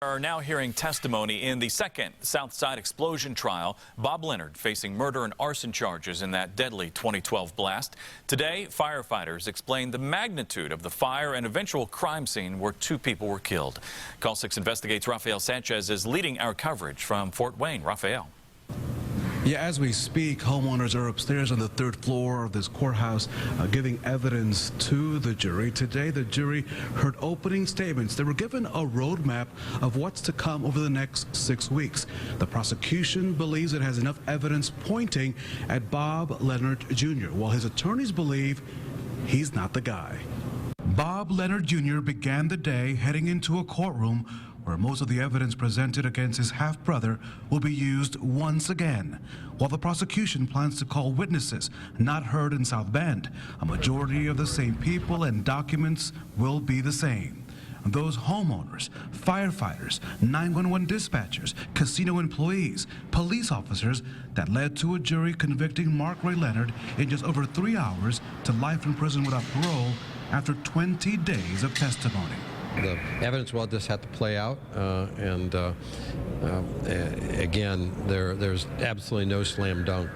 Are now hearing testimony in the second Southside explosion trial. Bob Leonard facing murder and arson charges in that deadly 2012 blast. Today, firefighters explained the magnitude of the fire and eventual crime scene where 2 people were killed. Call 6 Investigates Rafael Sanchez is leading our coverage from Fort Wayne. Rafael. Yeah, as we speak, homeowners are upstairs on the 3rd floor of this courthouse giving evidence to the jury. Today, the jury heard opening statements. They were given a roadmap of what's to come over the next 6 weeks. The prosecution believes it has enough evidence pointing at Bob Leonard Jr., while his attorneys believe he's not the guy. Bob Leonard Jr. began the day heading into a courtroom where most of the evidence presented against his half-brother will be used once again. While the prosecution plans to call witnesses not heard in South Bend, a majority of the same people and documents will be the same. Those homeowners, firefighters, 911 dispatchers, casino employees, police officers that led to a jury convicting Mark Ray Leonard in just over 3 hours to life in prison without parole after 20 days of testimony. The evidence will just have to play out, again, there's absolutely no slam dunk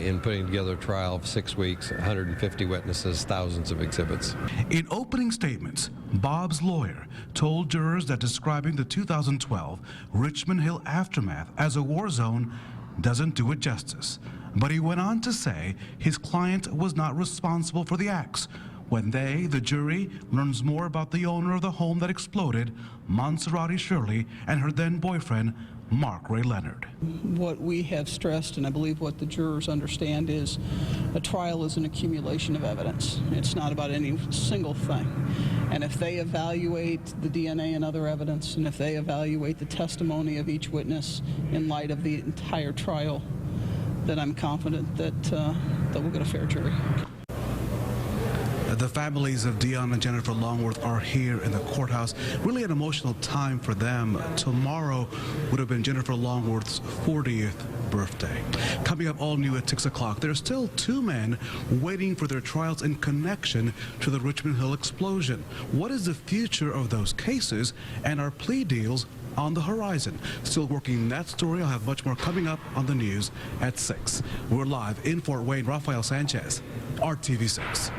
in putting together a trial of 6 weeks, 150 witnesses, thousands of exhibits. In opening statements, Bob's lawyer told jurors that describing the 2012 Richmond Hill aftermath as a war zone doesn't do it justice. But he went on to say his client was not responsible for the acts. When the jury, learns more about the owner of the home that exploded, Monserrate Shirley, and her then-boyfriend, Mark Ray Leonard. What we have stressed, and I believe what the jurors understand, is a trial is an accumulation of evidence. It's not about any single thing. And if they evaluate the DNA and other evidence, and if they evaluate the testimony of each witness in light of the entire trial, then I'm confident that we'll get a fair jury. The families of Dion and Jennifer Longworth are here in the courthouse. Really an emotional time for them. Tomorrow would have been Jennifer Longworth's 40th birthday. Coming up all new at 6 o'clock, there are still 2 men waiting for their trials in connection to the Richmond Hill explosion. What is the future of those cases, and are plea deals on the horizon? Still working that story. I'll have much more coming up on the news at 6. We're live in Fort Wayne. Rafael Sanchez, RTV 6.